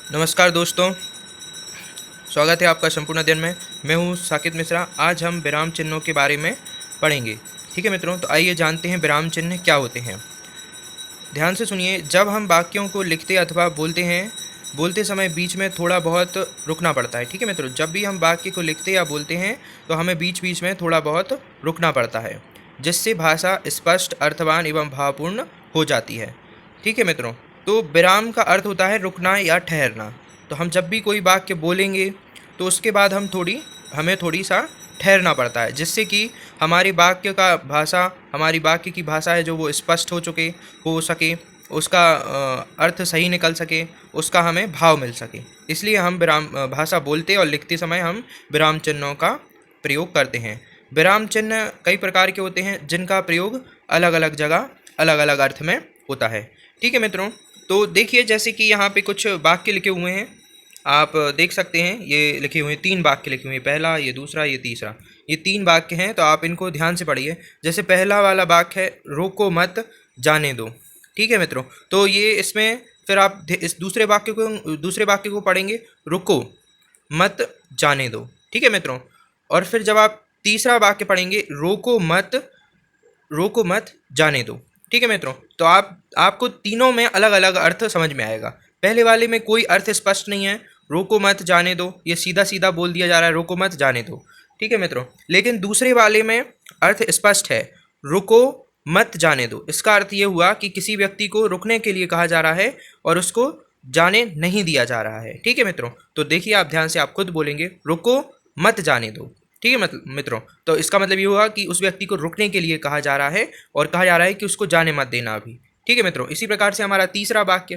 नमस्कार दोस्तों, स्वागत है आपका संपूर्ण अध्ययन में। मैं हूं साकिब मिश्रा। आज हम विराम चिन्हों के बारे में पढ़ेंगे। ठीक है मित्रों, तो आइए जानते हैं विराम चिन्ह क्या होते हैं। ध्यान से सुनिए, जब हम वाक्यों को लिखते अथवा बोलते हैं, बोलते समय बीच में थोड़ा बहुत रुकना पड़ता है। ठीक है मित्रों, जब भी हम वाक्य को लिखते या बोलते हैं तो हमें बीच बीच में थोड़ा बहुत रुकना पड़ता है, जिससे भाषा स्पष्ट, अर्थवान एवं भावपूर्ण हो जाती है। ठीक है मित्रों, तो विराम का अर्थ होता है रुकना या ठहरना। तो हम जब भी कोई वाक्य बोलेंगे तो उसके बाद हमें थोड़ी सा ठहरना पड़ता है, जिससे कि हमारी वाक्य की भाषा है जो वो स्पष्ट हो सके, उसका अर्थ सही निकल सके, उसका हमें भाव मिल सके। इसलिए हम भाषा बोलते और लिखते समय हम विराम चिन्हों का प्रयोग करते हैं। विराम चिन्ह कई प्रकार के होते हैं, जिनका प्रयोग अलग अलग जगह अलग अलग अर्थ में होता है। ठीक है मित्रों, तो देखिए जैसे कि यहाँ पे कुछ वाक्य लिखे हुए हैं, आप देख सकते हैं। ये लिखे हुए हैं, 3 वाक्य लिखे हुए हैं, पहला, ये दूसरा, ये तीसरा। ये 3 वाक्य हैं, तो आप इनको ध्यान से पढ़िए। जैसे पहला वाला वाक्य है, रोको मत जाने दो। ठीक है मित्रों, तो ये इसमें फिर आप इस दूसरे वाक्य को पढ़ेंगे, रुको मत जाने दो। ठीक है मित्रों, और फिर जब आप तीसरा वाक्य पढ़ेंगे, रोको मत जाने दो। ठीक है मित्रों, तो आपको तीनों में अलग अलग अर्थ समझ में आएगा। पहले वाले में कोई अर्थ स्पष्ट नहीं है, रोको मत जाने दो, ये सीधा सीधा बोल दिया जा रहा है, रोको मत जाने दो। ठीक है मित्रों, लेकिन दूसरे वाले में अर्थ स्पष्ट है, रुको मत जाने दो। इसका अर्थ ये हुआ कि किसी व्यक्ति को रुकने के लिए कहा जा रहा है और उसको जाने नहीं दिया जा रहा है। ठीक है मित्रों, तो देखिए आप ध्यान से, आप खुद बोलेंगे, रुको मत जाने दो। ठीक है मित्रों, तो इसका मतलब ये हुआ कि उस व्यक्ति को रुकने के लिए कहा जा रहा है और कहा जा रहा है कि उसको जाने मत देना अभी। ठीक है मित्रों, इसी प्रकार से हमारा तीसरा वाक्य,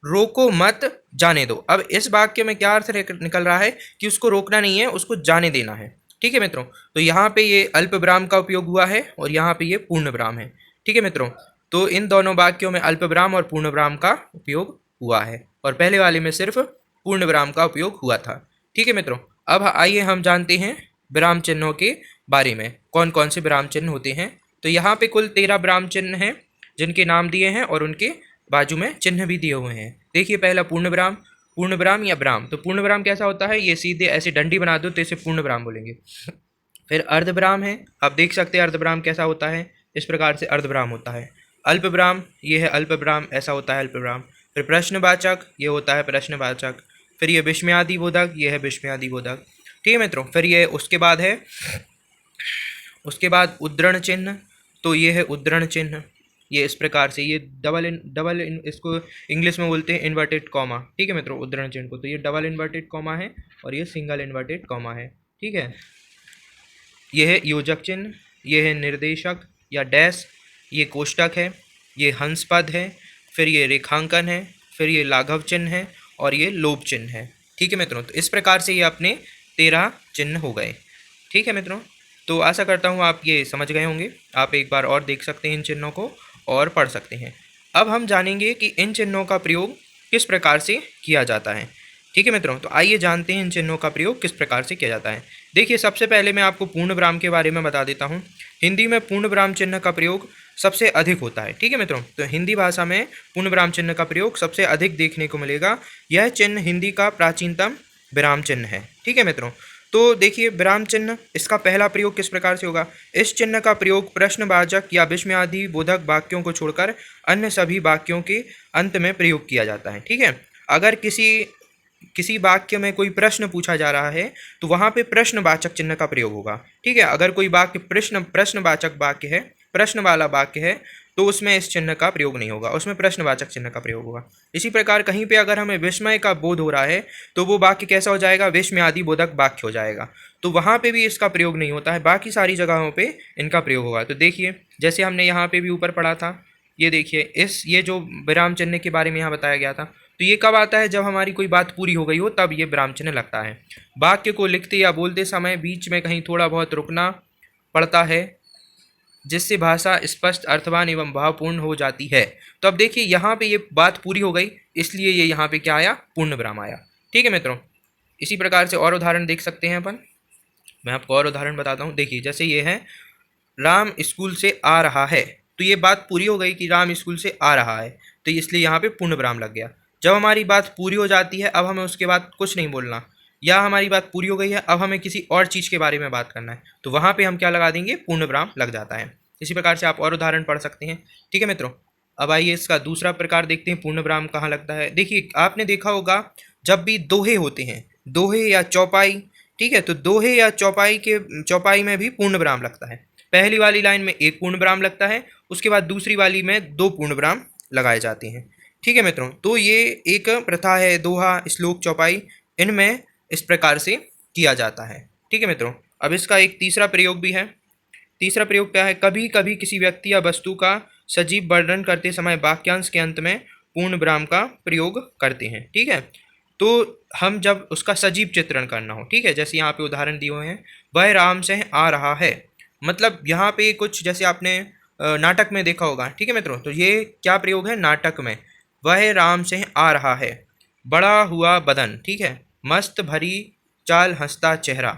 रोको मत जाने दो। अब इस वाक्य में क्या अर्थ निकल रहा है कि उसको रोकना नहीं है, उसको जाने देना है। ठीक है मित्रों, तो यहाँ पे ये अल्प विराम का उपयोग हुआ है और यहाँ पे ये पूर्ण विराम है। ठीक है मित्रों, तो इन दोनों वाक्यों में अल्प विराम और पूर्ण विराम का उपयोग हुआ है और पहले वाले में सिर्फ पूर्ण विराम का उपयोग हुआ था। ठीक है मित्रों, अब आइए हम जानते हैं विराम चिन्हों के बारे में, कौन कौन से विराम चिन्ह होते हैं। तो यहाँ पे कुल 13 विराम चिन्ह हैं, जिनके नाम दिए हैं और उनके बाजू में चिन्ह भी दिए हुए हैं। देखिए पहला पूर्ण विराम या विराम। तो पूर्ण विराम कैसा होता है, ये सीधे ऐसे डंडी बना दो तो इसे पूर्ण विराम बोलेंगे। फिर अर्ध विराम है, आप देख सकते हैं अर्ध विराम कैसा होता है, इस प्रकार से अर्ध विराम होता है। अल्प विराम, ये है अल्प विराम, ऐसा होता है अल्प विराम। फिर प्रश्नवाचक, ये होता है प्रश्नवाचक। फिर ये विस्मयादि बोधक, ये है विस्मयादि बोधक। ठीक है मित्रों, फिर ये उसके बाद उद्धरण चिन्ह, तो ये है उद्धरण चिन्ह। ये इस प्रकार से, ये इसको इंग्लिश में बोलते हैं इन्वर्टेड कॉमा। ठीक है मित्रों, उद्धरण चिन्ह को, तो ये डबल इन्वर्टेड कॉमा है और ये सिंगल इन्वर्टेड कॉमा है। ठीक है, ये है योजक चिन्ह, ये है निर्देशक या डैश, ये कोष्टक है, ये हंस पद है, फिर ये रेखांकन है, फिर ये लाघव चिन्ह है और ये लोभ चिन्ह है। ठीक है मित्रों, तो इस प्रकार से ये अपने 13 चिन्ह हो गए। ठीक है मित्रों, तो आशा करता हूँ आप ये समझ गए होंगे। आप एक बार और देख सकते हैं इन चिन्हों को और पढ़ सकते हैं। अब हम जानेंगे कि इन चिन्हों का प्रयोग किस प्रकार से किया जाता है। ठीक है मित्रों, तो आइए जानते हैं इन चिन्हों का प्रयोग किस प्रकार से किया जाता है। देखिए सबसे पहले मैं आपको पूर्ण विराम के बारे में बता देता हूँ। हिंदी में पूर्ण विराम चिन्ह का प्रयोग सबसे अधिक होता है। ठीक है मित्रों, तो हिंदी भाषा में पूर्ण विराम चिन्ह का प्रयोग सबसे अधिक देखने को मिलेगा। यह चिन्ह हिंदी का प्राचीनतम विराम चिन्ह है। ठीक है मित्रों, तो देखिए विराम चिन्ह, इसका पहला प्रयोग किस प्रकार से होगा। इस चिन्ह का प्रयोग प्रश्नवाचक या विस्मयादि बोधक वाक्यों को छोड़कर अन्य सभी वाक्यों के अंत में प्रयोग किया जाता है। ठीक है, अगर किसी वाक्य में कोई प्रश्न पूछा जा रहा है तो वहाँ पे प्रश्नवाचक चिन्ह का प्रयोग होगा। ठीक है, अगर कोई वाक्य प्रश्नवाचक वाक्य है, प्रश्न वाला वाक्य है, तो उसमें इस चिन्ह का प्रयोग नहीं होगा, उसमें प्रश्नवाचक चिन्ह का प्रयोग होगा। इसी प्रकार कहीं पे अगर हमें विस्मय का बोध हो रहा है तो वो वाक्य कैसा हो जाएगा, विस्मयादि बोधक वाक्य हो जाएगा, तो वहाँ पे भी इसका प्रयोग नहीं होता है, बाकी सारी जगहों पे इनका प्रयोग होगा। तो देखिए जैसे हमने यहाँ पे भी ऊपर पढ़ा था, ये देखिए ये जो विराम चिन्ह के बारे में यहाँ बताया गया था, तो ये कब आता है, जब हमारी कोई बात पूरी हो गई हो तब ये विराम चिन्ह लगता है। वाक्य को लिखते या बोलते समय बीच में कहीं थोड़ा बहुत रुकना पड़ता है, जिससे भाषा स्पष्ट, अर्थवान एवं भावपूर्ण हो जाती है। तो अब देखिए यहाँ पे ये बात पूरी हो गई, इसलिए ये यहाँ पे क्या आया, पूर्ण विराम आया। ठीक है मित्रों, इसी प्रकार से और उदाहरण देख सकते हैं अपन। मैं आपको और उदाहरण बताता हूँ। देखिए जैसे ये है, राम स्कूल से आ रहा है, तो ये बात पूरी हो गई कि राम स्कूल से आ रहा है, तो इसलिए यहाँ पे पूर्ण विराम लग गया। जब हमारी बात पूरी हो जाती है, अब हमें उसके बाद कुछ नहीं बोलना, या हमारी बात पूरी हो गई है, अब हमें किसी और चीज़ के बारे में बात करना है, तो वहाँ पे हम क्या लगा देंगे, पूर्ण विराम लग जाता है। इसी प्रकार से आप और उदाहरण पढ़ सकते हैं। ठीक है मित्रों, अब आइए इसका दूसरा प्रकार देखते हैं, पूर्ण विराम कहाँ लगता है। देखिए आपने देखा होगा जब भी दोहे होते हैं, दोहे या चौपाई, ठीक है, तो दोहे या चौपाई में भी पूर्ण विराम लगता है। पहली वाली लाइन में एक पूर्ण विराम लगता है, उसके बाद दूसरी वाली में दो पूर्ण विराम लगाए जाते हैं। ठीक है मित्रों, तो ये एक प्रथा है, दोहा, श्लोक, चौपाई, इनमें इस प्रकार से किया जाता है। ठीक है मित्रों, अब इसका एक तीसरा प्रयोग भी है। तीसरा प्रयोग क्या है, कभी कभी किसी व्यक्ति या वस्तु का सजीव वर्णन करते समय वाक्यांश के अंत में पूर्ण विराम का प्रयोग करते हैं। ठीक है, तो हम जब उसका सजीव चित्रण करना हो, ठीक है, जैसे यहाँ पे उदाहरण दिए हुए हैं, वह राम से आ रहा है, मतलब यहाँ पे कुछ जैसे आपने नाटक में देखा होगा। ठीक है मित्रों, तो ये क्या प्रयोग है, नाटक में, वह राम से आ रहा है, बड़ा हुआ बदन, ठीक है, मस्त भरी चाल, हंसता चेहरा।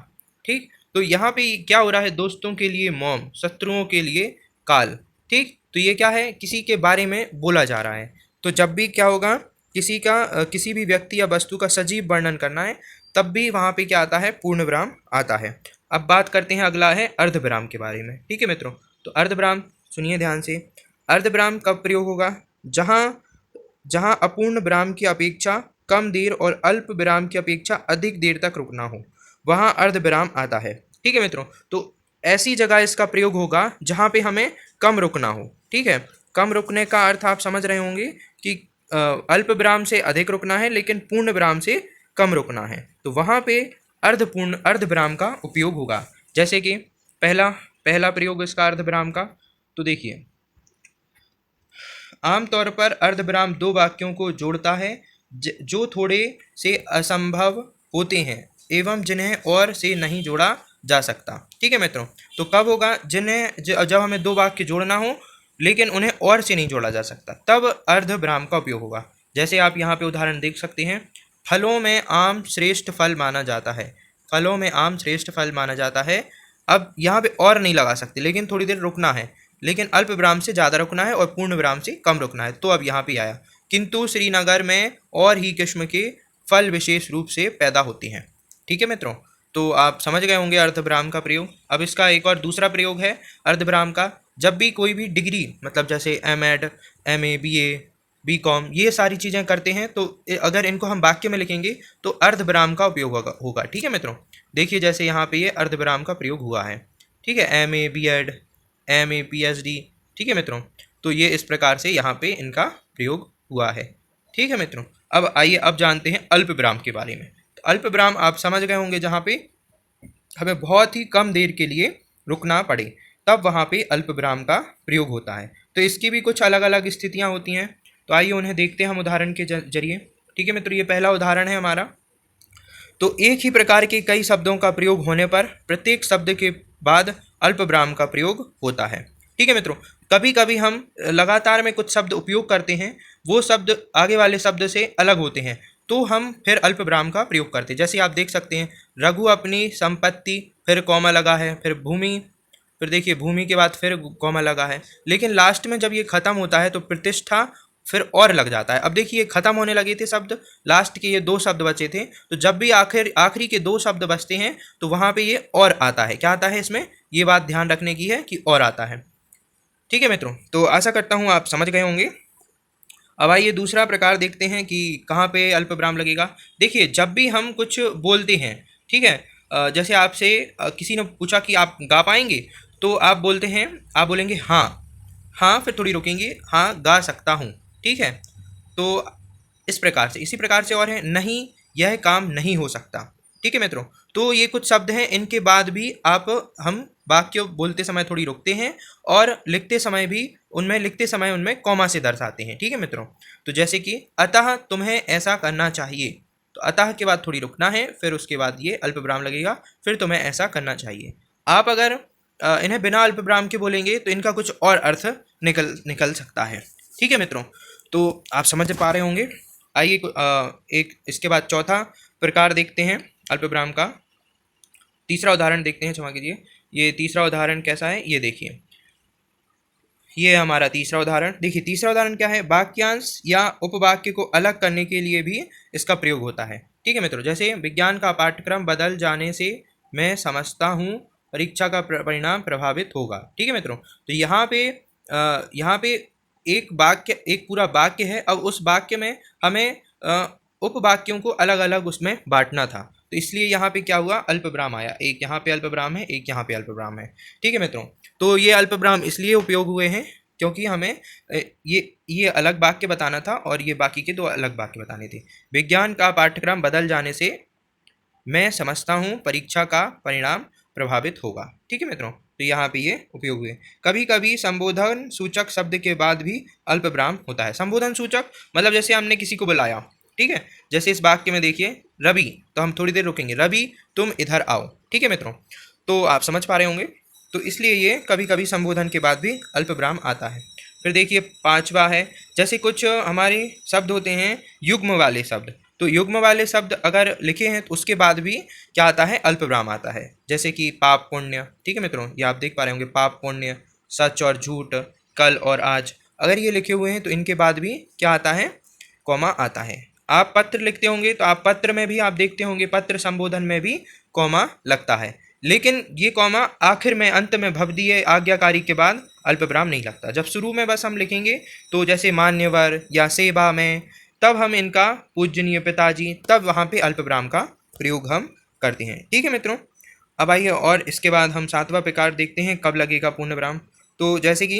ठीक, तो यहाँ पे क्या हो रहा है, दोस्तों के लिए मौम, शत्रुओं के लिए काल। ठीक, तो ये क्या है, किसी के बारे में बोला जा रहा है। तो जब भी क्या होगा, किसी भी व्यक्ति या वस्तु का सजीव वर्णन करना है, तब भी वहाँ पे क्या आता है, पूर्ण विराम आता है। अब बात करते हैं, अगला है अर्ध विराम के बारे में। ठीक है मित्रों, तो अर्ध विराम सुनिए ध्यान से। अर्ध विराम कब प्रयोग होगा, जहाँ जहाँ अपूर्ण विराम की अपेक्षा कम देर और अल्प विराम की अपेक्षा अधिक देर तक रुकना हो, वहाँ अर्ध विराम आता है। ठीक है मित्रों, तो ऐसी जगह इसका प्रयोग होगा जहाँ पे हमें कम रुकना हो। ठीक है, कम रुकने का अर्थ आप समझ रहे होंगे कि अल्प विराम से अधिक रुकना है, लेकिन पूर्ण विराम से कम रुकना है, तो वहाँ पे अर्ध विराम का उपयोग होगा। जैसे कि पहला पहला प्रयोग इसका अर्ध विराम का, तो देखिए, आमतौर पर अर्ध विराम दो वाक्यों को जोड़ता है जो थोड़े से असंभव होते हैं एवं जिन्हें और से नहीं जोड़ा जा सकता। ठीक है मित्रों, तो कब होगा, जब हमें दो वाक्य जोड़ना हो लेकिन उन्हें और से नहीं जोड़ा जा सकता, तब अर्ध विराम का उपयोग होगा। जैसे आप यहाँ पे उदाहरण देख सकते हैं, फलों में आम श्रेष्ठ फल माना जाता है, फलों में आम श्रेष्ठ फल माना जाता है। अब यहाँ पे और नहीं लगा सकते, लेकिन थोड़ी देर रुकना है, लेकिन अल्प विराम से ज़्यादा रुकना है और पूर्ण विराम से कम रुकना है। तो अब यहाँ पे आया, किंतु श्रीनगर में और ही किस्म के फल विशेष रूप से पैदा होते हैं। ठीक है मित्रों, तो आप समझ गए होंगे अर्धविराम का प्रयोग। अब इसका एक और दूसरा प्रयोग है अर्धविराम का, जब भी कोई भी डिग्री, मतलब जैसे एमएड, एमए, बीए, बीकॉम, ये सारी चीज़ें करते हैं, तो अगर इनको हम वाक्य में लिखेंगे तो अर्धविराम का उपयोग होगा। ठीक है मित्रों, देखिए जैसे यहाँ पे ये अर्धविराम का प्रयोग हुआ है। ठीक है, एमए, बीएड, एमए, पीएचडी। ठीक है मित्रों, तो ये इस प्रकार से यहाँ पे इनका प्रयोग हुआ है। ठीक है मित्रों, अब आइए अब जानते हैं अल्प विराम के बारे में। तो अल्प विराम आप समझ गए होंगे, जहाँ पे हमें बहुत ही कम देर के लिए रुकना पड़े, तब वहाँ पे अल्प विराम का प्रयोग होता है। तो इसकी भी कुछ अलग अलग स्थितियाँ होती हैं, तो आइए उन्हें देखते हैं हम उदाहरण के जरिए। ठीक है मित्रों, ये पहला उदाहरण है हमारा। तो एक ही प्रकार के कई शब्दों का प्रयोग होने पर प्रत्येक शब्द के बाद अल्प विराम का प्रयोग होता है। ठीक है मित्रों, कभी कभी हम लगातार में कुछ शब्द उपयोग करते हैं, वो शब्द आगे वाले शब्द से अलग होते हैं, तो हम फिर अल्प विराम का प्रयोग करते हैं। जैसे आप देख सकते हैं, रघु अपनी संपत्ति, फिर कॉमा लगा है, फिर भूमि, फिर देखिए भूमि के बाद फिर कॉमा लगा है, लेकिन लास्ट में जब ये खत्म होता है तो प्रतिष्ठा फिर और लग जाता है। अब देखिए खत्म होने लगे थे शब्द, लास्ट के ये दो शब्द बचे थे, तो जब भी आखिरी के दो शब्द बचते हैं तो वहाँ पे ये और आता है। क्या आता है इसमें, ये बात ध्यान रखने की है कि और आता है। ठीक है मित्रों, तो आशा करता हूँ आप समझ गए होंगे। अब आइए दूसरा प्रकार देखते हैं कि कहाँ पे अल्प विराम लगेगा। देखिए जब भी हम कुछ बोलते हैं, ठीक है, जैसे आपसे किसी ने पूछा कि आप गा पाएंगे, तो आप बोलते हैं, आप बोलेंगे हाँ, हाँ, फिर थोड़ी रुकेंगे, हाँ गा सकता हूँ। ठीक है, तो इस प्रकार से, इसी प्रकार से और है, नहीं, यह काम नहीं हो सकता। ठीक है मित्रों, तो ये कुछ शब्द हैं, इनके बाद भी हम वाक्य बोलते समय थोड़ी रुकते हैं और लिखते समय उनमें कॉमा से दर्शाते हैं। ठीक है मित्रों, तो जैसे कि अतः तुम्हें ऐसा करना चाहिए, तो अतः के बाद थोड़ी रुकना है, फिर उसके बाद ये अल्प विराम लगेगा, फिर तुम्हें ऐसा करना चाहिए। आप अगर इन्हें बिना अल्प विराम के बोलेंगे तो इनका कुछ और अर्थ निकल सकता है। ठीक है मित्रों, तो आप समझ पा रहे होंगे। आइए एक इसके बाद चौथा प्रकार देखते हैं अल्प विराम का। तीसरा उदाहरण देखते हैं, क्षमा कीजिए, ये तीसरा उदाहरण कैसा है, ये देखिए। ये है हमारा तीसरा उदाहरण। देखिए तीसरा उदाहरण क्या है, वाक्यांश या उपवाक्य को अलग करने के लिए भी इसका प्रयोग होता है। ठीक है मित्रों, जैसे विज्ञान का पाठ्यक्रम बदल जाने से मैं समझता हूँ परीक्षा का परिणाम प्रभावित होगा। ठीक है मित्रों, तो यहाँ पे एक वाक्य, एक पूरा वाक्य है। अब उस वाक्य में हमें उपवाक्यों को अलग अलग उसमें बांटना था, तो इसलिए यहाँ पे क्या हुआ, अल्पविराम आया। एक यहाँ पे अल्पविराम है, एक यहाँ पे अल्पविराम है। ठीक है मित्रों, तो ये अल्पविराम इसलिए उपयोग हुए हैं क्योंकि हमें ये अलग वाक्य बताना था और ये बाकी के दो अलग वाक्य बताने थे। विज्ञान का पाठ्यक्रम बदल जाने से मैं समझता हूँ परीक्षा का परिणाम प्रभावित होगा। ठीक है मित्रों, तो यहाँ पे ये उपयोग हुए। कभी कभी संबोधन सूचक शब्द के बाद भी अल्पविराम होता है। संबोधन सूचक मतलब जैसे हमने किसी को बुलाया, ठीक है, जैसे इस वाक्य में देखिए रवि, तो हम थोड़ी देर रुकेंगे, रवि तुम इधर आओ। ठीक है मित्रों, तो आप समझ पा रहे होंगे, तो इसलिए ये कभी कभी संबोधन के बाद भी अल्पविराम आता है। फिर देखिए पांचवा है, जैसे कुछ हमारे शब्द होते हैं युग्म वाले शब्द, तो युग्म वाले शब्द अगर लिखे हैं तो उसके बाद भी क्या आता है, अल्पविराम आता है। जैसे कि पाप पुण्य, ठीक है मित्रों, ये आप देख पा रहे होंगे, पाप पुण्य, सच और झूठ, कल और आज, अगर ये लिखे हुए हैं तो इनके बाद भी क्या आता है, कॉमा आता है। आप पत्र लिखते होंगे तो आप पत्र में भी आप देखते होंगे, पत्र संबोधन में भी कॉमा लगता है, लेकिन ये कॉमा आखिर में, अंत में, भवदीय आज्ञाकारी के बाद अल्पविराम नहीं लगता। जब शुरू में बस हम लिखेंगे तो जैसे मान्यवर या सेवा में, तब हम इनका पूजनीय पिताजी, तब वहाँ पे अल्पविराम का प्रयोग हम करते हैं। ठीक है मित्रों, अब आइए और इसके बाद हम सातवां प्रकार देखते हैं, कब लगेगा पूर्ण विराम। तो जैसे कि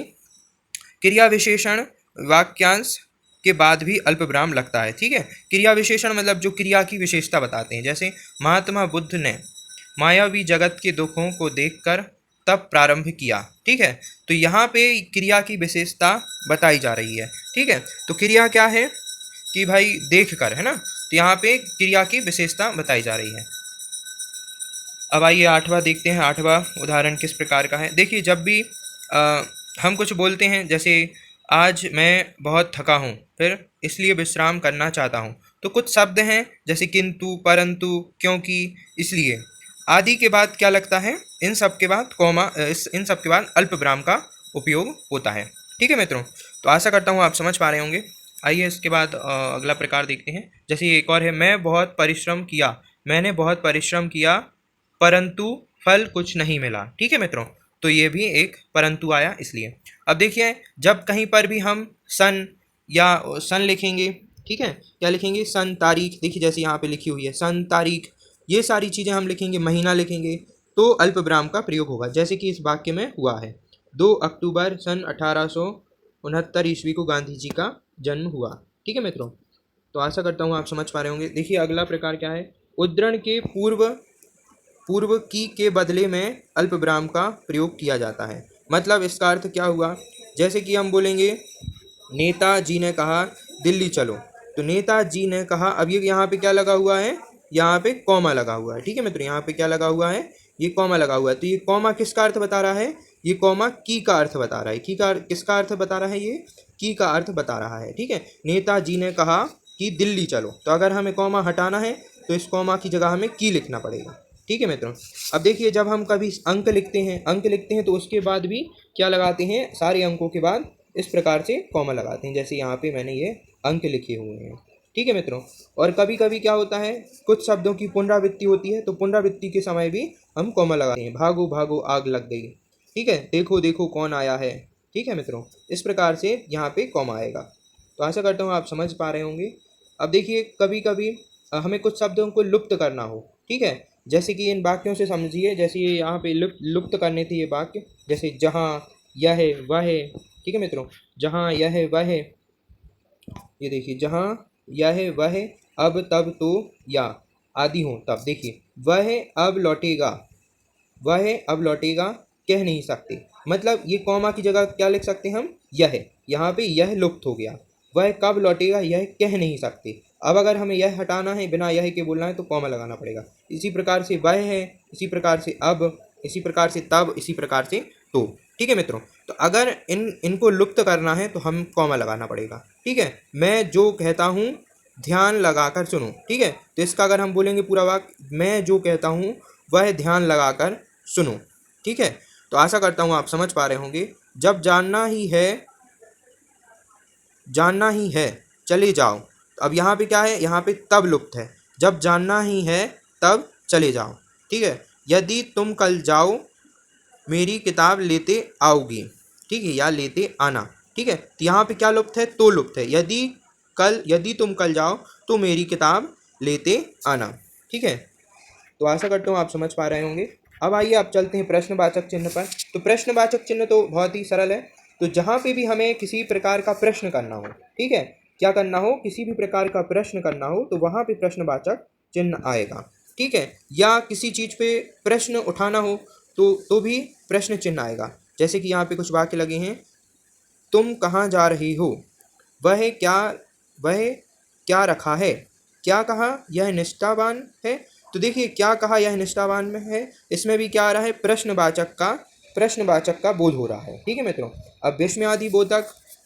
क्रिया विशेषण वाक्यांश के बाद भी अल्पविराम लगता है। ठीक है, क्रिया विशेषण मतलब जो क्रिया की विशेषता बताते हैं, जैसे महात्मा बुद्ध ने मायावी जगत के दुखों को देखकर तब प्रारंभ किया। ठीक है, तो यहाँ पे क्रिया की विशेषता बताई जा रही है। ठीक है, तो क्रिया क्या है कि भाई देख कर, है ना, तो यहाँ पे क्रिया की विशेषता बताई जा रही है। अब आइए आठवां देखते हैं, आठवां उदाहरण किस प्रकार का है। देखिए जब भी हम कुछ बोलते हैं, जैसे आज मैं बहुत थका हूँ, फिर इसलिए विश्राम करना चाहता हूँ, तो कुछ शब्द हैं जैसे किंतु, परंतु, क्योंकि, इसलिए आदि के बाद क्या लगता है, इन सब के बाद कॉमा, इन सब के बाद अल्पविराम का उपयोग होता है। ठीक है मित्रों, तो आशा करता हूँ आप समझ पा रहे होंगे। आइए इसके बाद अगला प्रकार देखते हैं। जैसे एक और है, मैं बहुत परिश्रम किया, मैंने बहुत परिश्रम किया परंतु फल कुछ नहीं मिला। ठीक है मित्रों, तो ये भी एक परंतु आया इसलिए। अब देखिए जब कहीं पर भी हम सन या सन लिखेंगे, ठीक है, क्या लिखेंगे, सन, तारीख, देखिए जैसे यहाँ पे लिखी हुई है सन, तारीख, ये सारी चीज़ें हम लिखेंगे, महीना लिखेंगे, तो अल्पविराम का प्रयोग होगा। जैसे कि इस वाक्य में हुआ है, 2 अक्टूबर सन 1869 ईस्वी को गांधी जी का जन्म हुआ। ठीक है मित्रों, तो आशा करता हूँ आप समझ पा रहे होंगे। देखिए अगला प्रकार क्या है, उद्धरण के पूर्व की के बदले में अल्पविराम का प्रयोग किया जाता है। मतलब इसका अर्थ क्या हुआ, जैसे कि हम बोलेंगे नेताजी ने कहा दिल्ली चलो, तो नेताजी ने कहा, अब ये यहाँ पे क्या लगा हुआ है, यहाँ पे कॉमा लगा हुआ है। ठीक है मित्रों, यहाँ पे क्या लगा हुआ है, ये कॉमा लगा हुआ है, तो ये कॉमा किसका अर्थ बता रहा है, ये कॉमा की का अर्थ बता रहा है। की का किसका अर्थ बता रहा है, ये की का अर्थ बता रहा है। ठीक है, नेताजी ने कहा कि दिल्ली चलो, तो अगर हमें कॉमा हटाना है तो इस कॉमा की जगह हमें की लिखना पड़ेगा। ठीक है मित्रों, अब देखिए जब हम कभी अंक लिखते हैं तो उसके बाद भी क्या लगाते हैं, सारे अंकों के बाद इस प्रकार से कॉमा लगाते हैं, जैसे यहाँ पे मैंने ये अंक लिखे हुए हैं। ठीक है मित्रों, और कभी कभी क्या होता है, कुछ शब्दों की पुनरावृत्ति होती है, तो पुनरावृत्ति के समय भी हम कॉमा लगाते हैं, भागो भागो आग लग गई, ठीक है, देखो देखो कौन आया है। ठीक है मित्रों, इस प्रकार से यहाँ पे कॉमा आएगा। तो आशा करता हूँ आप समझ पा रहे होंगे। अब देखिए कभी कभी हमें कुछ शब्दों को लुप्त करना हो, ठीक है, जैसे कि इन वाक्यों से समझिए, जैसे ये यहाँ पे लुप्त करने थे ये वाक्य, जैसे जहाँ, यह, वह, ठीक है मित्रों, जहाँ, यह, वह, ये देखिए जहाँ, यह, वह, अब, तब, तो, या आदि हो तब। देखिए वह अब लौटेगा, वह अब लौटेगा कह नहीं सकते, मतलब ये कॉमा की जगह क्या लिख सकते हैं हम, यह, यहाँ पे यह लुप्त हो गया, वह कब लौटेगा यह कह नहीं सकते। अब अगर हमें यह हटाना है, बिना यह के बोलना है, तो कॉमा लगाना पड़ेगा। इसी प्रकार से वह है, इसी प्रकार से अब, इसी प्रकार से तब, इसी प्रकार से तो। ठीक है मित्रों, तो अगर इनको लुप्त करना है तो हम कॉमा लगाना पड़ेगा। ठीक है, मैं जो कहता हूँ ध्यान लगाकर सुनो। ठीक है, तो इसका अगर हम बोलेंगे पूरा वाक्य, मैं जो कहता हूँ वह ध्यान लगाकर सुनो। ठीक है, तो आशा करता हूँ आप समझ पा रहे होंगे। जब जानना ही है चले जाओ। अब यहाँ पे क्या है, यहाँ पे तब लुप्त है, जब जानना ही है तब चले जाओ, ठीक है। यदि तुम कल जाओ मेरी किताब लेते आओगी, ठीक है, या लेते आना, ठीक है। तो यहाँ पे क्या लुप्त है, तो लुप्त है। यदि तुम कल जाओ तो मेरी किताब लेते आना, ठीक है। तो आशा करता हूँ आप समझ पा रहे होंगे। अब आइए आप चलते हैं प्रश्नवाचक चिन्ह पर। तो प्रश्नवाचक चिन्ह तो बहुत ही सरल है। तो जहाँ पे भी हमें किसी प्रकार का प्रश्न करना हो, ठीक है, क्या करना हो, किसी भी प्रकार का प्रश्न करना हो तो वहाँ पे प्रश्नवाचक चिन्ह आएगा, ठीक है। या किसी चीज़ पे प्रश्न उठाना हो तो भी प्रश्न चिन्ह आएगा। जैसे कि यहाँ पे कुछ वाक्य लगे हैं, तुम कहाँ जा रही हो, वह क्या रखा है, क्या कहा यह निष्ठावान है। तो देखिए क्या कहा यह निष्ठावान में है, इसमें भी क्या आ रहा है, प्रश्नवाचक का बोध हो रहा है, ठीक है मित्रों। अब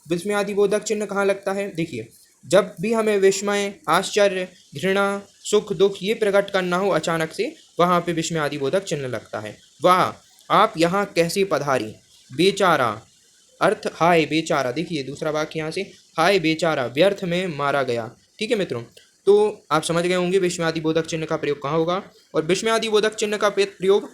विस्मयादिबोधक चिन्ह कहाँ लगता है, देखिए जब भी हमें विस्मय, आश्चर्य, घृणा, सुख, दुख ये प्रकट करना हो अचानक से, वहाँ पे विस्मयादिबोधक चिन्ह लगता है। वाह आप यहाँ कैसे पधारी, बेचारा, अर्थ हाय बेचारा, देखिए दूसरा वाक्य यहाँ से, हाय बेचारा व्यर्थ में मारा गया, ठीक है मित्रों। तो आप समझ गए होंगे विस्मयादिबोधक चिन्ह का प्रयोग कहाँ होगा। और विस्मयादिबोधक चिन्ह का प्रयोग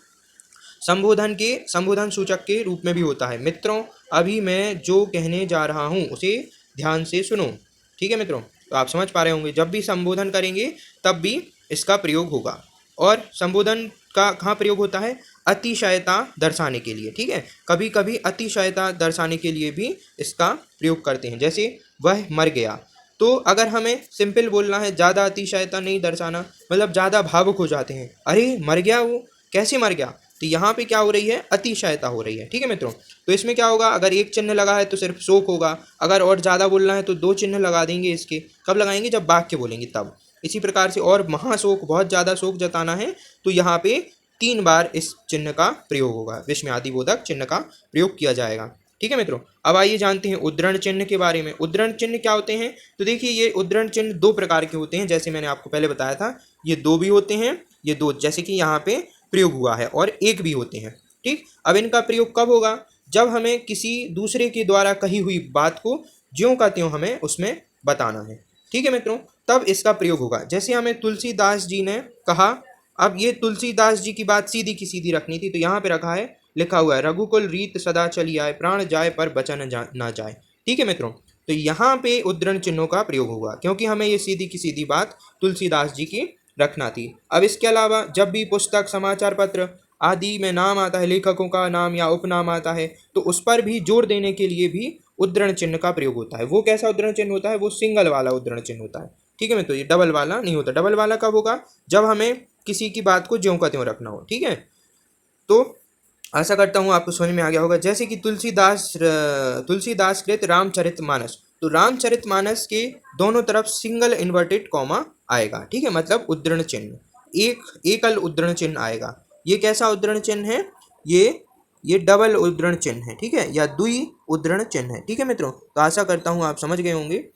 संबोधन सूचक के रूप में भी होता है। मित्रों अभी मैं जो कहने जा रहा हूँ उसे ध्यान से सुनो, ठीक है मित्रों। तो आप समझ पा रहे होंगे जब भी संबोधन करेंगे तब भी इसका प्रयोग होगा। और संबोधन का कहाँ प्रयोग होता है, अतिशयता दर्शाने के लिए, ठीक है। कभी कभी अतिशयता दर्शाने के लिए भी इसका प्रयोग करते हैं, जैसे वह मर गया। तो अगर हमें सिंपल बोलना है, ज़्यादा अतिशयता नहीं दर्शाना, मतलब ज़्यादा भावुक हो जाते हैं, अरे मर गया वो, कैसे मर गया, तो यहाँ पे क्या हो रही है, अतिशयता हो रही है, ठीक है मित्रों। तो इसमें क्या होगा, अगर एक चिन्ह लगा है तो सिर्फ शोक होगा, अगर और ज़्यादा बोलना है तो दो चिन्ह लगा देंगे। इसके कब लगाएंगे, जब वाक्य बोलेंगे तब। इसी प्रकार से और महाशोक, बहुत ज़्यादा शोक जताना है तो यहाँ पे 3 बार इस चिन्ह का प्रयोग होगा, विस्मयादिबोधक चिन्ह का प्रयोग किया जाएगा, ठीक है मित्रों। अब आइए जानते हैं उद्धरण चिन्ह के बारे में। उद्धरण चिन्ह क्या होते हैं, तो देखिए ये उद्धरण चिन्ह 2 प्रकार के होते हैं, जैसे मैंने आपको पहले बताया था। ये 2 भी होते हैं, ये 2 जैसे कि यहाँ पे प्रयोग हुआ है, और 1 भी होते हैं, ठीक। अब इनका प्रयोग कब होगा, जब हमें किसी दूसरे के द्वारा कही हुई बात को ज्यों का त्यों हमें उसमें बताना है, ठीक है मित्रों, तब इसका प्रयोग होगा। जैसे हमें तुलसीदास जी ने कहा, अब ये तुलसीदास जी की बात सीधी की सीधी रखनी थी, तो यहाँ पे रखा है, लिखा हुआ है, रघुकुल रीत सदा चली आए, प्राण जाए पर बचन ना जाए, ठीक है मित्रों। तो यहाँ पे उद्धरण चिन्हों का प्रयोग होगा, क्योंकि हमें ये सीधी की सीधी बात तुलसीदास जी की रखना थी। अब इसके अलावा जब भी पुस्तक, समाचार पत्र आदि में नाम आता है, लेखकों का नाम या उपनाम आता है, तो उस पर भी जोर देने के लिए भी उद्धरण चिन्ह का प्रयोग होता है। वो कैसा उद्धरण चिन्ह होता है, वो सिंगल वाला उद्धरण चिन्ह होता है, ठीक है मित्रों। ये डबल वाला नहीं होता। डबल वाला कब होगा, जब हमें किसी की बात को ज्यों का त्यों रखना हो, ठीक है। तो आशा करता हूँ आपको समझ में आ गया होगा। जैसे कि तुलसीदास कृत रामचरितमानस, तो रामचरितमानस के दोनों तरफ सिंगल इन्वर्टेड कॉमा आएगा, ठीक है, मतलब उद्धरण चिन्ह, एकल उद्धरण चिन्ह आएगा। ये कैसा उद्धरण चिन्ह है, ये डबल उद्धरण चिन्ह है, ठीक है, या द्वि उद्धरण चिन्ह है, ठीक है मित्रों। तो आशा करता हूँ आप समझ गए होंगे।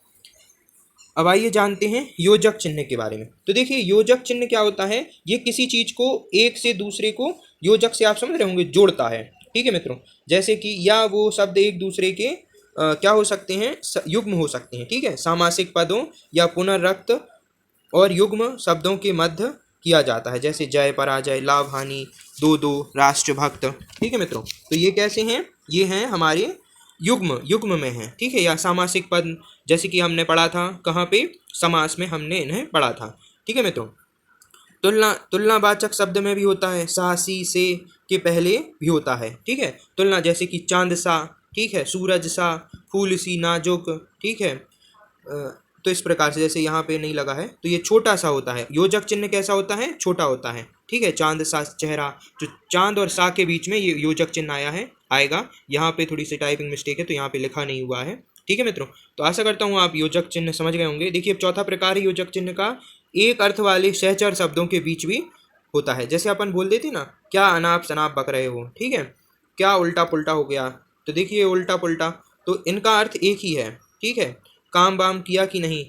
अब आइए जानते हैं योजक चिन्ह के बारे में। तो देखिए योजक चिन्ह क्या होता है, ये किसी चीज को एक से दूसरे को, योजक से आप समझ रहे होंगे, जोड़ता है, ठीक है मित्रों। जैसे कि या वो शब्द एक दूसरे के क्या हो सकते हैं, युग्म हो सकते हैं, ठीक है, सामासिक पदों या पुनर्रक्त और युग्म शब्दों के मध्य किया जाता है, जैसे जय, पराजय, लाभ, हानि, दो दो, राष्ट्रभक्त, ठीक है मित्रों। तो ये कैसे हैं, ये हैं हमारे युग्म में है, ठीक है, या सामासिक पद, जैसे कि हमने पढ़ा था कहाँ पे, समास में हमने इन्हें पढ़ा था, ठीक है मित्रों। तुलनावाचक शब्द में भी होता है, सा, सी, से के पहले भी होता है, ठीक है। तुलना जैसे कि चांद सा, ठीक है, सूरज सा, फूल सी नाजुक, ठीक है। तो इस प्रकार से, जैसे यहाँ पे नहीं लगा है तो ये छोटा सा होता है। योजक चिन्ह कैसा होता है, छोटा होता है, ठीक है। चांद सा चेहरा, जो चांद और सा के बीच में ये योजक चिन्ह आएगा। यहाँ पे थोड़ी सी टाइपिंग मिस्टेक है तो यहाँ पे लिखा नहीं हुआ है, ठीक है मित्रों। तो आशा करता हूँ आप योजक चिन्ह समझ गए होंगे। देखिए अब चौथा प्रकार है योजक चिन्ह का, एक अर्थ वाले सहचर शब्दों के बीच भी होता है। जैसे अपन बोल देते ना, क्या अनाप शनाप बक रहे हो, ठीक है, क्या उल्टा पुल्टा हो गया, तो देखिए उल्टा पुल्टा, तो इनका अर्थ एक ही है, ठीक है। काम वाम किया कि नहीं,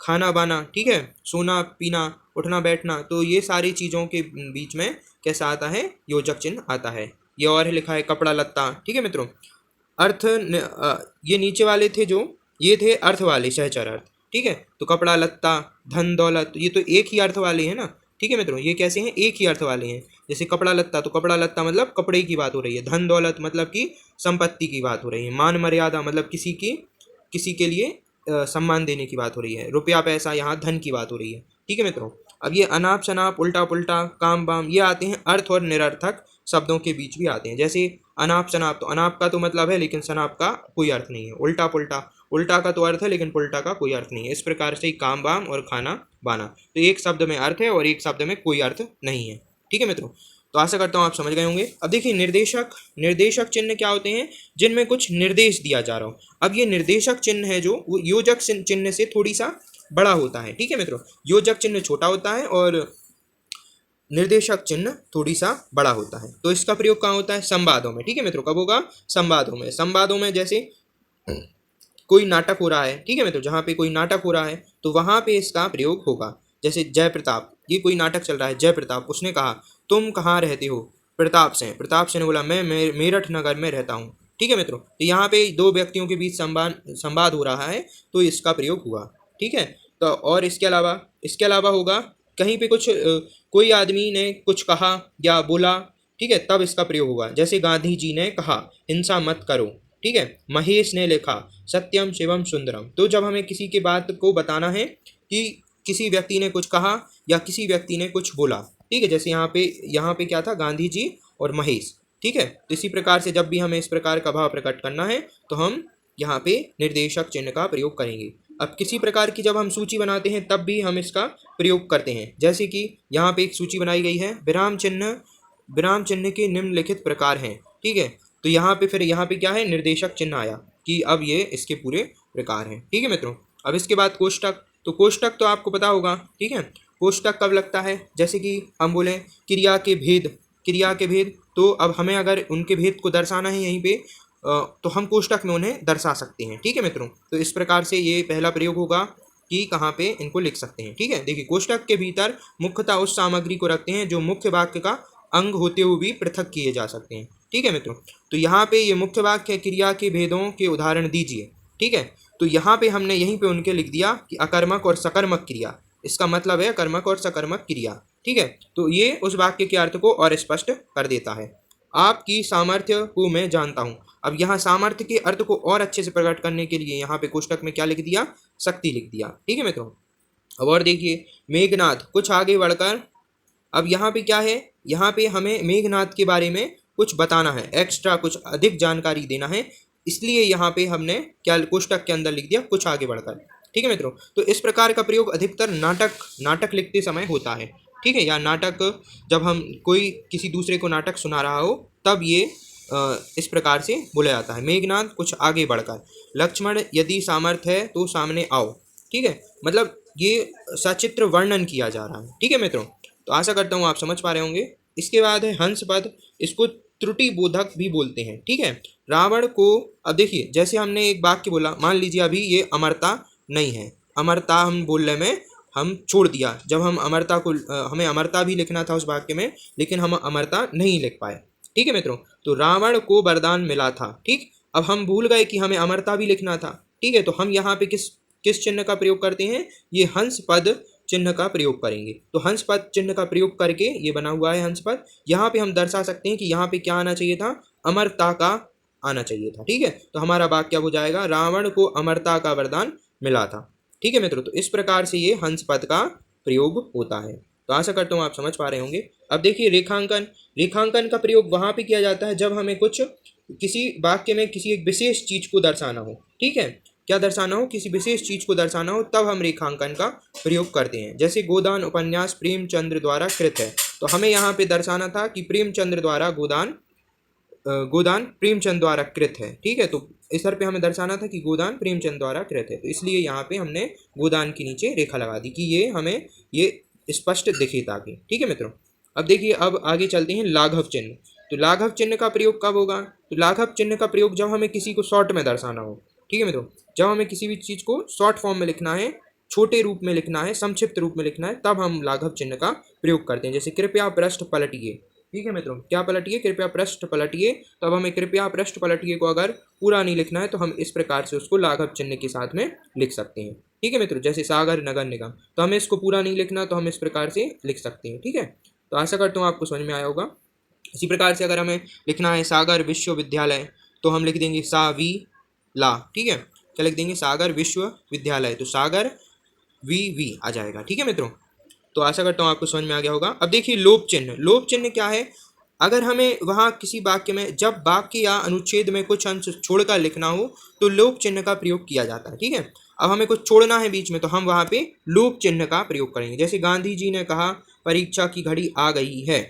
खाना बाना, ठीक है, सोना पीना, उठना बैठना, तो ये सारी चीज़ों के बीच में कैसा आता है, योजक चिन्ह आता है। ये और लिखा है कपड़ा लत्ता, ठीक है मित्रों। ये नीचे वाले थे जो, ये थे अर्थ वाले सहचर अर्थ, ठीक है। तो कपड़ा लत्ता, धन दौलत, ये तो एक ही अर्थ वाले हैं ना, ठीक है मित्रों। ये कैसे हैं, एक ही अर्थ वाले हैं। जैसे कपड़ा लत्ता, तो कपड़ा लत्ता मतलब कपड़े की बात हो रही है। धन दौलत मतलब कि संपत्ति की बात हो रही है। मान मर्यादा मतलब किसी के लिए सम्मान देने की बात हो रही है। रुपया पैसा, यहाँ धन की बात हो रही है, ठीक है मित्रों। अब ये अनाप शनाप, उल्टा पुल्टा, काम बाम, ये आते हैं अर्थ और निरर्थक शब्दों के बीच भी आते हैं। जैसे अनाप शनाप, तो अनाप का तो मतलब है लेकिन शनाप का कोई अर्थ नहीं है। उल्टा पुल्टा, उल्टा का तो अर्थ है लेकिन पुल्टा का कोई अर्थ नहीं है। इस प्रकार से ही काम बाम और खाना बाना, तो एक शब्द में अर्थ है और एक शब्द में कोई अर्थ नहीं है, ठीक है मित्रों। तो आशा करता हूँ आप समझ गए होंगे। अब देखिए निर्देशक चिन्ह क्या होते हैं, जिनमें कुछ निर्देश दिया जा रहा हो। अब ये निर्देशक चिन्ह है जो वो योजक चिन्ह से थोड़ी सा बड़ा होता है, ठीक है मित्रों। योजक चिन्ह छोटा होता है और निर्देशक चिन्ह थोड़ी सा बड़ा होता है। तो इसका प्रयोग कहाँ होता है, संवादों में, ठीक है मित्रों। कब होगा, संवादों में। संवादों में जैसे कोई नाटक हो रहा है, ठीक है मित्रों, जहाँ पे कोई नाटक हो रहा है तो वहाँ पे इसका प्रयोग होगा। जैसे जय प्रताप, ये कोई नाटक चल रहा है। जय प्रताप, उसने कहा तुम कहाँ रहते हो, प्रताप सिंह ने बोला मैं मेरठ नगर में रहता हूँ, ठीक है मित्रों। तो यहाँ पे दो व्यक्तियों के बीच संवाद हो रहा है, तो इसका प्रयोग हुआ, ठीक है। तो और इसके अलावा होगा कहीं पे कोई आदमी ने कुछ कहा या बोला, ठीक है, तब इसका प्रयोग होगा। जैसे गांधी जी ने कहा हिंसा मत करो, ठीक है। महेश ने लिखा सत्यम शिवम सुंदरम। तो जब हमें किसी की बात को बताना है कि किसी व्यक्ति ने कुछ कहा या किसी व्यक्ति ने कुछ बोला, ठीक है। जैसे यहाँ पे क्या था, गांधी जी और महेश, ठीक है। तो इसी प्रकार से जब भी हमें इस प्रकार का भाव प्रकट करना है तो हम यहाँ पे निर्देशक चिन्ह का प्रयोग करेंगे। अब किसी प्रकार की जब हम सूची बनाते हैं तब भी हम इसका प्रयोग करते हैं। जैसे कि यहाँ पे एक सूची बनाई गई है, विराम चिन्ह के निम्नलिखित प्रकार हैं, ठीक है। तो यहाँ पे क्या है, निर्देशक चिन्ह आया कि अब ये इसके पूरे प्रकार हैं, ठीक है मित्रों। अब इसके बाद कोष्टक, तो कोष्टक तो आपको पता होगा, ठीक है। कोष्टक कब लगता है, जैसे कि हम बोलें क्रिया के भेद, तो अब हमें अगर उनके भेद को दर्शाना है यहीं पे तो हम कोष्टक में उन्हें दर्शा सकते हैं, ठीक है मित्रों। तो इस प्रकार से ये पहला प्रयोग होगा कि कहाँ पे इनको लिख सकते हैं, ठीक है। देखिए कोष्टक के भीतर मुख्यतः उस सामग्री को रखते हैं जो मुख्य वाक्य का अंग होते हुए भी पृथक किए जा सकते हैं, ठीक है मित्रों। तो यहाँ पे ये मुख्य वाक्य क्रिया के भेदों के उदाहरण दीजिए, ठीक है। तो यहाँ पे हमने यहीं पे उनके लिख दिया कि अकर्मक और सकर्मक क्रिया, इसका मतलब है कर्मक और सकर्मक क्रिया, ठीक है। तो ये उस वाक्य के अर्थ को और स्पष्ट कर देता है। आपकी सामर्थ्य को मैं जानता हूँ। अब यहाँ सामर्थ्य के अर्थ को और अच्छे से प्रकट करने के लिए यहाँ पे कोष्टक में क्या लिख दिया, शक्ति लिख दिया, ठीक है मित्रों। अब और देखिए मेघनाद, कुछ आगे बढ़कर अब यहाँ पे क्या है, यहाँ पे हमें मेघनाद के बारे में कुछ बताना है, एक्स्ट्रा कुछ अधिक जानकारी देना है, इसलिए यहाँ पे हमने क्या कोष्टक के अंदर लिख दिया कुछ आगे बढ़कर, ठीक है मित्रों। तो इस प्रकार का प्रयोग अधिकतर नाटक लिखते समय होता है, ठीक है। या नाटक जब हम कोई किसी दूसरे को नाटक सुना रहा हो तब ये इस प्रकार से बोला जाता है। मेघनाद कुछ आगे बढ़कर, लक्ष्मण यदि सामर्थ्य है तो सामने आओ, ठीक है। मतलब ये सचित्र वर्णन किया जा रहा है, ठीक है मित्रों। तो आशा करता हूँ आप समझ पा रहे होंगे। इसके बाद है हंस पद, इसको त्रुटि बोधक भी बोलते हैं, ठीक है। रावण को, अब देखिए जैसे हमने एक वाक्य बोला, मान लीजिए अभी ये अमरता नहीं है, अमरता हम बोलने में हम छोड़ दिया। जब हम अमरता को हमें अमरता भी लिखना था उस वाक्य में, लेकिन हम अमरता नहीं लिख पाए, ठीक है मित्रों। तो रावण को वरदान मिला था, ठीक। अब हम भूल गए कि हमें अमरता भी लिखना था, ठीक है। तो हम यहाँ पे किस चिन्ह का प्रयोग करते हैं, ये हंस पद चिन्ह का प्रयोग करेंगे। तो हंस पद चिन्ह का प्रयोग करके ये बना हुआ है हंस पद। यहाँ पे हम दर्शा सकते हैं कि यहाँ पे क्या आना चाहिए था, अमरता का आना चाहिए था, ठीक है। तो हमारा वाक्य हो जाएगा रावण को अमरता का वरदान मिला था, ठीक है मित्रों। तो इस प्रकार से ये हंस पद का प्रयोग होता है। तो आशा करता हूँ आप समझ पा रहे होंगे। अब देखिए रेखांकन का प्रयोग वहाँ पे किया जाता है जब हमें किसी वाक्य में किसी एक विशेष चीज को दर्शाना हो, ठीक है। क्या दर्शाना हो, किसी विशेष चीज को दर्शाना हो, तब हम रेखांकन का प्रयोग करते हैं। जैसे गोदान उपन्यास प्रेमचंद्र द्वारा कृत है, तो हमें यहाँ पे दर्शाना था कि प्रेमचंद्र द्वारा गोदान प्रेमचंद द्वारा कृत है, ठीक है। तो इस स्तर पे हमें दर्शाना था कि गोदान प्रेमचंद द्वारा कृत है, तो इसलिए यहाँ पे हमने गोदान के नीचे रेखा लगा दी कि ये हमें ये स्पष्ट दिखे ताकि, ठीक है मित्रों। अब देखिए अब आगे चलते हैं लाघव चिन्ह। तो लाघव चिन्ह का प्रयोग कब होगा, तो लाघव चिन्ह का प्रयोग जब हमें किसी को शॉर्ट में दर्शाना हो, ठीक है मित्रों। जब हमें किसी भी चीज़ को शॉर्ट फॉर्म में लिखना है, छोटे रूप में लिखना है, संक्षिप्त रूप में लिखना है, तब हम लाघव चिन्ह का प्रयोग करते हैं। जैसे कृपया पृष्ठ पलटिए, ठीक है मित्रों, क्या पलटिए, कृपया पृष्ठ पलटिए। तो अब हमें कृपया पृष्ठ पलटिए को अगर पूरा नहीं लिखना है तो हम इस प्रकार से उसको लाघव चिन्ह के साथ में लिख सकते हैं। ठीक है मित्रों, जैसे सागर नगर निगम, तो हमें इसको पूरा नहीं लिखना तो हम इस प्रकार से लिख सकते हैं। ठीक है, तो आशा करता हूँ आपको समझ में आया होगा। इसी प्रकार से अगर हमें लिखना है सागर विश्वविद्यालय तो हम लिख देंगे सा वी ला। ठीक है, क्या लिख देंगे, सागर विश्वविद्यालय, तो सागर वी आ जाएगा। ठीक है मित्रों, तो आशा करता हूँ आपको समझ में आ गया होगा। अब देखिए लोप चिन्ह, लोप चिन्ह क्या है, अगर हमें वहाँ किसी वाक्य में जब वाक्य या अनुच्छेद में कुछ अंश छोड़कर लिखना हो तो लोप चिन्ह का प्रयोग किया जाता है। ठीक है, अब हमें कुछ छोड़ना है बीच में तो हम वहाँ पे लोप चिन्ह का प्रयोग करेंगे। जैसे गांधी जी ने कहा परीक्षा की घड़ी आ गई है,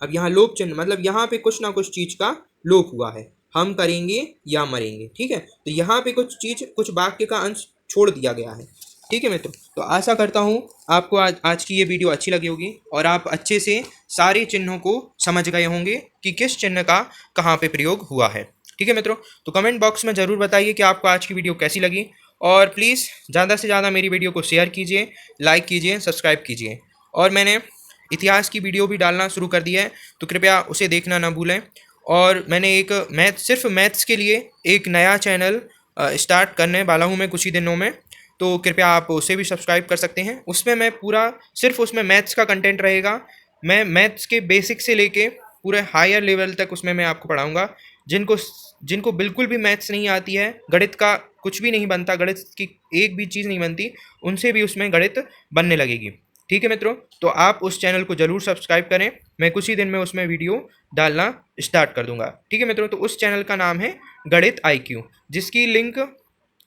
अब यहाँ लोप चिन्ह मतलब यहाँ पे कुछ ना कुछ चीज का लोप हुआ है, हम करेंगे या मरेंगे। ठीक है, तो यहाँ पे कुछ चीज, कुछ वाक्य का अंश छोड़ दिया गया है। ठीक है मित्रों, तो आशा करता हूँ आपको आज की ये वीडियो अच्छी लगी होगी और आप अच्छे से सारे चिन्हों को समझ गए होंगे कि किस चिन्ह का कहाँ पे प्रयोग हुआ है। ठीक है मित्रों, तो कमेंट बॉक्स में ज़रूर बताइए कि आपको आज की वीडियो कैसी लगी और प्लीज़ ज़्यादा से ज़्यादा मेरी वीडियो को शेयर कीजिए, लाइक कीजिए, सब्सक्राइब कीजिए। और मैंने इतिहास की वीडियो भी डालना शुरू कर दिया है तो कृपया उसे देखना ना भूलें। और मैंने एक सिर्फ मैथ्स के लिए एक नया चैनल स्टार्ट करने वाला हूँ मैं कुछ ही दिनों में, तो कृपया आप उसे भी सब्सक्राइब कर सकते हैं। उसमें मैं पूरा सिर्फ उसमें मैथ्स का कंटेंट रहेगा। मैं मैथ्स के बेसिक से लेके पूरे हायर लेवल तक उसमें मैं आपको पढ़ाऊँगा। जिनको जिनको बिल्कुल भी मैथ्स नहीं आती है, गणित का कुछ भी नहीं बनता, गणित की एक भी चीज़ नहीं बनती, उनसे भी उसमें गणित बनने लगेगी। ठीक है मित्रों, तो आप उस चैनल को ज़रूर सब्सक्राइब करें, मैं कुछ ही दिन में उसमें वीडियो डालना स्टार्ट कर दूंगा। ठीक है मित्रों, तो उस चैनल का नाम है गणित IQ, जिसकी लिंक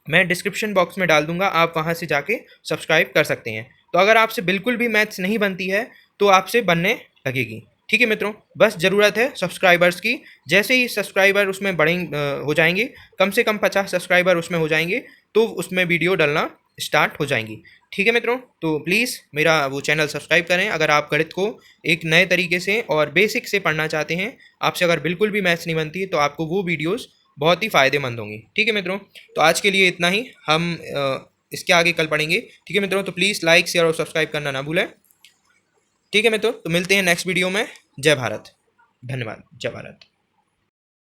मैं डिस्क्रिप्शन बॉक्स में डाल दूंगा, आप वहां से जाके सब्सक्राइब कर सकते हैं। तो अगर आपसे बिल्कुल भी मैथ्स नहीं बनती है तो आपसे बनने लगेगी। ठीक है मित्रों, बस ज़रूरत है सब्सक्राइबर्स की। जैसे ही सब्सक्राइबर उसमें हो जाएंगे, कम से कम 50 सब्सक्राइबर उसमें हो जाएंगे तो उसमें वीडियो डालना स्टार्ट हो जाएंगी। ठीक है मित्रों, तो प्लीज़ मेरा वो चैनल सब्सक्राइब करें अगर आप गणित को एक नए तरीके से और बेसिक से पढ़ना चाहते हैं। आपसे अगर बिल्कुल भी मैथ्स नहीं बनती तो आपको वो वीडियोज़ बहुत ही फ़ायदेमंद होंगी। ठीक है मित्रों, तो आज के लिए इतना ही, हम इसके आगे कल पढ़ेंगे। ठीक है मित्रों, तो प्लीज़ लाइक शेयर और सब्सक्राइब करना ना भूलें। ठीक है मित्रों, तो मिलते हैं नेक्स्ट वीडियो में। जय भारत, धन्यवाद, जय भारत।